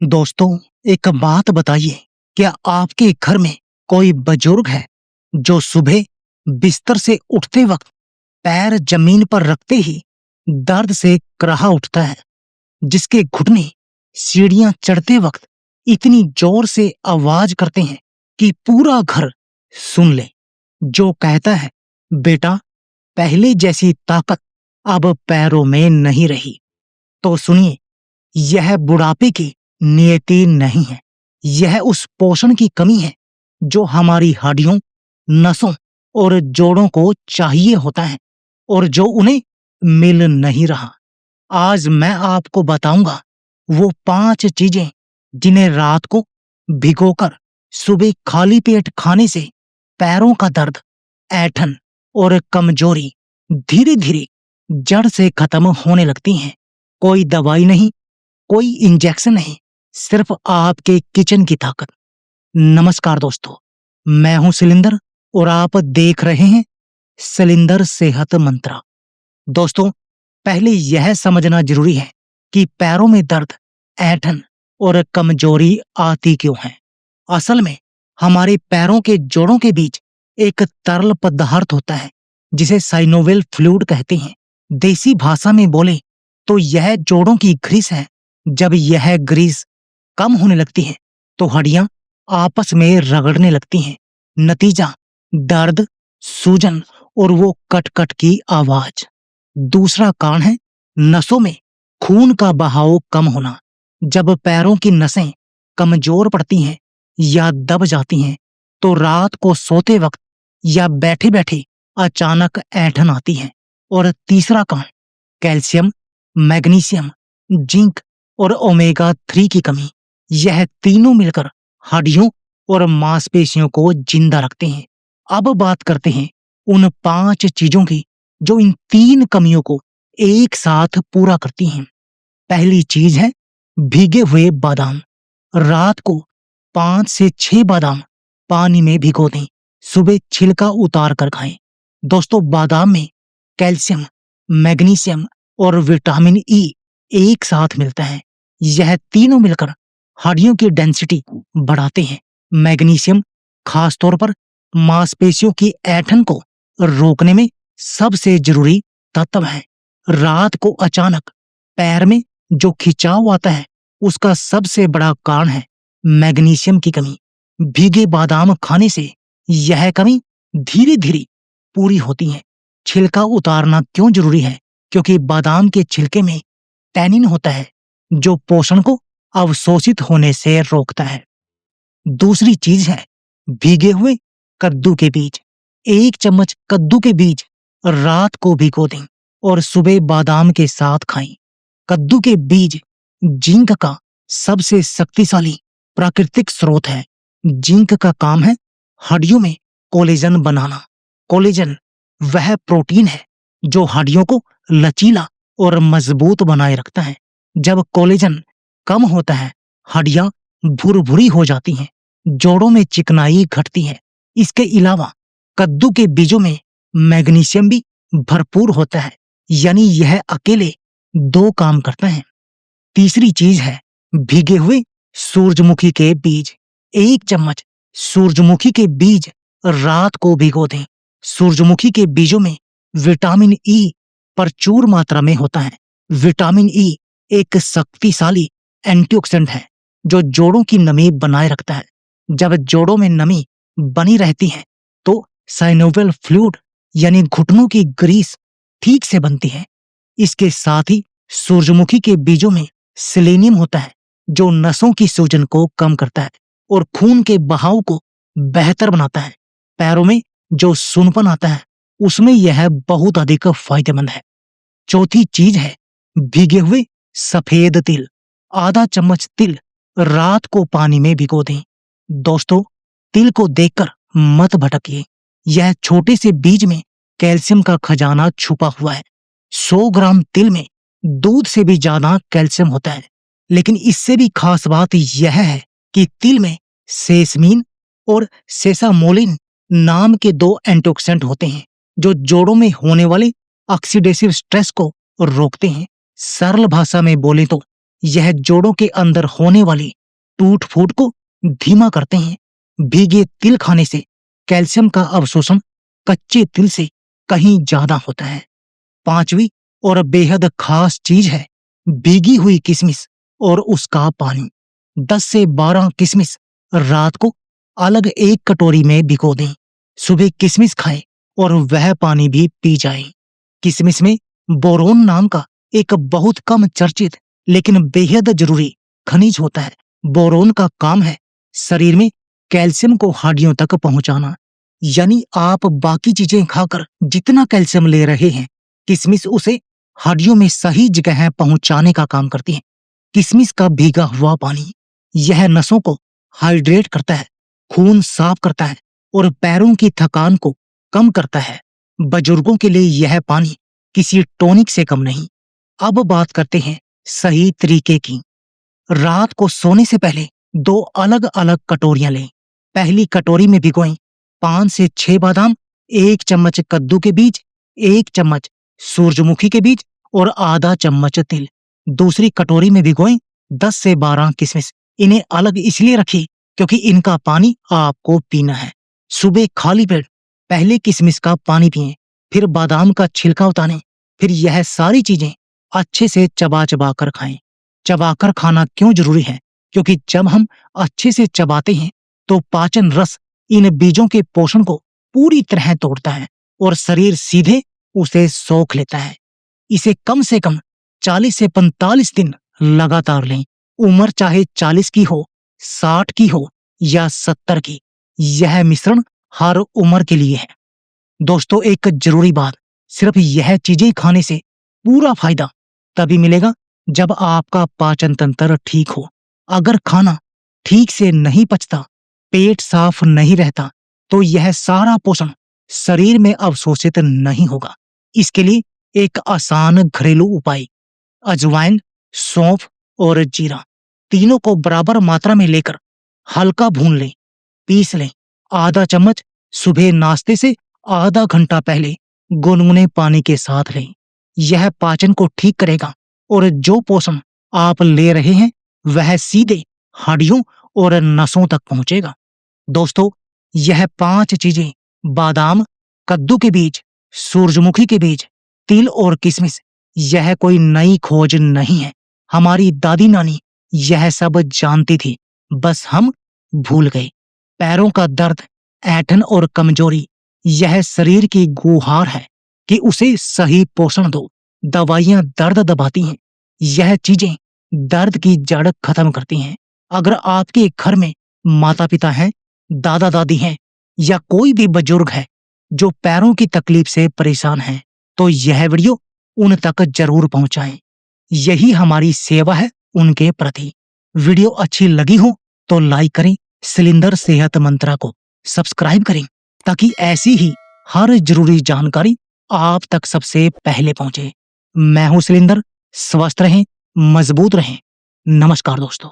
दोस्तों, एक बात बताइए, क्या आपके घर में कोई बुजुर्ग है जो सुबह बिस्तर से उठते वक्त पैर जमीन पर रखते ही दर्द से कराह उठता है, जिसके घुटने सीढ़ियां चढ़ते वक्त इतनी जोर से आवाज करते हैं कि पूरा घर सुन ले, जो कहता है, बेटा, पहले जैसी ताकत अब पैरों में नहीं रही। तो सुनिए, यह बुढ़ापे की नियति नहीं है। यह उस पोषण की कमी है जो हमारी हड्डियों, नसों और जोड़ों को चाहिए होता है और जो उन्हें मिल नहीं रहा। आज मैं आपको बताऊंगा वो 5 चीजें जिन्हें रात को भिगोकर सुबह खाली पेट खाने से पैरों का दर्द, ऐंठन और कमजोरी धीरे धीरे जड़ से खत्म होने लगती हैं। कोई दवाई नहीं, कोई इंजेक्शन नहीं, सिर्फ आपके किचन की ताकत। नमस्कार दोस्तों, मैं हूं सिलिंदर और आप देख रहे हैं सिलिंदर सेहत मंत्रा। दोस्तों, पहले यह समझना जरूरी है कि पैरों में दर्द, ऐंठन और कमजोरी आती क्यों है। असल में हमारे पैरों के जोड़ों के बीच एक तरल पदार्थ होता है जिसे साइनोवियल फ्लूइड कहते हैं। देसी भाषा में बोले तो यह जोड़ों की ग्रीस है। जब यह ग्रीस कम होने लगती है तो हड्डियां आपस में रगड़ने लगती हैं। नतीजा दर्द, सूजन और वो कट कट की आवाज। दूसरा कारण है नसों में खून का बहाव कम होना। जब पैरों की नसें कमजोर पड़ती हैं या दब जाती हैं तो रात को सोते वक्त या बैठे बैठे अचानक ऐंठन आती है। और तीसरा कारण कैल्शियम, मैग्नीशियम, जिंक और ओमेगा 3 की कमी। यह तीनों मिलकर हड्डियों और मांसपेशियों को जिंदा रखते हैं। अब बात करते हैं उन 5 चीजों की जो इन 3 कमियों को एक साथ पूरा करती हैं। पहली चीज है भीगे हुए बादाम। रात को 5 से 6 बादाम पानी में भिगो दें, सुबह छिलका उतार कर खाएं। दोस्तों, बादाम में कैल्शियम, मैग्नीशियम और विटामिन ई एक साथ मिलता है। यह तीनों मिलकर हड्डियों की डेंसिटी बढ़ाते हैं। मैग्नीशियम खासतौर पर मांसपेशियों की ऐंठन को रोकने में सबसे जरूरी तत्व है। रात को अचानक पैर में जो खिंचाव आता है उसका सबसे बड़ा कारण है मैग्नीशियम की कमी। भीगे बादाम खाने से यह कमी धीरे धीरे पूरी होती है। छिलका उतारना क्यों जरूरी है? क्योंकि बादाम के छिलके में टैनिन होता है जो पोषण को अवशोषित होने से रोकता है। दूसरी चीज है भीगे हुए कद्दू के बीज। 1 चम्मच कद्दू के बीज रात को भिगो दें और सुबह बादाम के साथ खाएं। कद्दू के बीज जिंक का सबसे शक्तिशाली प्राकृतिक स्रोत है। जिंक का काम है हड्डियों में कोलेजन बनाना। कोलेजन वह प्रोटीन है जो हड्डियों को लचीला और मजबूत बनाए रखता है। जब कोलेजन कम होता है, हड्डियां भुरभुरी हो जाती हैं, जोड़ों में चिकनाई घटती है। इसके अलावा कद्दू के बीजों में मैग्नीशियम भी भरपूर होता है, यानी यह अकेले 2 काम करता है। तीसरी चीज है भीगे हुए सूरजमुखी के बीज। 1 चम्मच सूरजमुखी के बीज रात को भिगो दें। सूरजमुखी के बीजों में विटामिन ई प्रचुर मात्रा में होता है। विटामिन ई एक शक्तिशाली एंटीऑक्सीडेंट है जो जोड़ों की नमी बनाए रखता है। जब जोड़ों में नमी बनी रहती है तो साइनोवियल फ्लूइड यानी घुटनों की ग्रीस ठीक से बनती है। इसके साथ ही सूरजमुखी के बीजों में सेलेनियम होता है जो नसों की सूजन को कम करता है और खून के बहाव को बेहतर बनाता है। पैरों में जो सूनपन आता है उसमें यह बहुत अधिक फायदेमंद है। चौथी चीज है भीगे हुए सफेद तिल। आधा चम्मच तिल रात को पानी में भिगो दें। दोस्तों, तिल को देखकर मत भटकिए। यह छोटे से बीज में कैल्शियम का खजाना छुपा हुआ है। 100 ग्राम तिल में दूध से भी ज्यादा कैल्शियम होता है। लेकिन इससे भी खास बात यह है कि तिल में सेसमीन और सेसामोलिन नाम के 2 एंटीऑक्सीडेंट होते हैं जो जोड़ों में होने वाले ऑक्सीडेटिव स्ट्रेस को रोकते हैं। सरल भाषा में बोले तो यह जोड़ों के अंदर होने वाली टूट फूट को धीमा करते हैं। भीगे तिल खाने से कैल्शियम का अवशोषण कच्चे तिल से कहीं ज्यादा होता है। पांचवी और बेहद खास चीज है भीगी हुई किशमिश और उसका पानी। 10 से 12 किशमिश रात को अलग एक कटोरी में भिगो दें। सुबह किशमिश खाएं और वह पानी भी पी जाए। किशमिश में बोरोन नाम का एक बहुत कम चर्चित लेकिन बेहद जरूरी खनिज होता है। बोरोन का काम है शरीर में कैल्शियम को हड्डियों तक पहुंचाना। यानी आप बाकी चीजें खाकर जितना कैल्शियम ले रहे हैं, किशमिश उसे हड्डियों में सही जगह पहुंचाने का काम करती है। किशमिश का भीगा हुआ पानी यह नसों को हाइड्रेट करता है, खून साफ करता है और पैरों की थकान को कम करता है। बुजुर्गों के लिए यह पानी किसी टॉनिक से कम नहीं। अब बात करते हैं सही तरीके की। रात को सोने से पहले 2 अलग-अलग कटोरियां लें। पहली कटोरी में भिगोएं 5 से 6 बादाम, 1 चम्मच कद्दू के बीज, 1 चम्मच सूरजमुखी के बीज और आधा चम्मच तिल। दूसरी कटोरी में भिगोएं 10 से 12 किशमिश। इन्हें अलग इसलिए रखिए क्योंकि इनका पानी आपको पीना है। सुबह खाली पेट पहले किशमिश का पानी पिएं, फिर बादाम का छिलका उतारें, फिर यह सारी चीजें अच्छे से चबा-चबा कर खाएं। चबाकर खाना क्यों जरूरी है? क्योंकि जब हम अच्छे से चबाते हैं तो पाचन रस इन बीजों के पोषण को पूरी तरह तोड़ता है और शरीर सीधे उसे सोख लेता है। इसे कम से कम 40 से 45 दिन लगातार लें। उम्र चाहे 40 की हो, 60 की हो या 70 की, यह मिश्रण हर उम्र के लिए है। दोस्तों, एक जरूरी बात, सिर्फ यह चीजें खाने से पूरा फायदा तभी मिलेगा जब आपका पाचन तंत्र ठीक हो। अगर खाना ठीक से नहीं पचता, पेट साफ नहीं रहता, तो यह सारा पोषण शरीर में अवशोषित नहीं होगा। इसके लिए एक आसान घरेलू उपाय, अजवाइन, सौंफ और जीरा तीनों को बराबर मात्रा में लेकर हल्का भून लें, पीस लें। आधा चम्मच सुबह नाश्ते से आधा घंटा पहले गुनगुने पानी के साथ लें। यह पाचन को ठीक करेगा और जो पोषण आप ले रहे हैं वह सीधे हड्डियों और नसों तक पहुंचेगा। दोस्तों, यह 5 चीजें बादाम, कद्दू के बीज, सूरजमुखी के बीज, तिल और किशमिश, यह कोई नई खोज नहीं है। हमारी दादी नानी यह सब जानती थी, बस हम भूल गए। पैरों का दर्द, ऐंठन और कमजोरी, यह शरीर की गुहार है कि उसे सही पोषण दो। दवाइयां दर्द दबाती हैं, यह चीजें दर्द की जड़ खत्म करती हैं। अगर आपके घर में माता पिता हैं, दादा दादी हैं या कोई भी बुजुर्ग है जो पैरों की तकलीफ से परेशान है, तो यह वीडियो उन तक जरूर पहुंचाएं। यही हमारी सेवा है उनके प्रति। वीडियो अच्छी लगी हो तो लाइक करें, सिलिंडर सेहत मंत्रा को सब्सक्राइब करें ताकि ऐसी ही हर जरूरी जानकारी आप तक सबसे पहले पहुंचे। मैं हूं सिलिंडर, स्वस्थ रहें, मजबूत रहें। नमस्कार दोस्तों।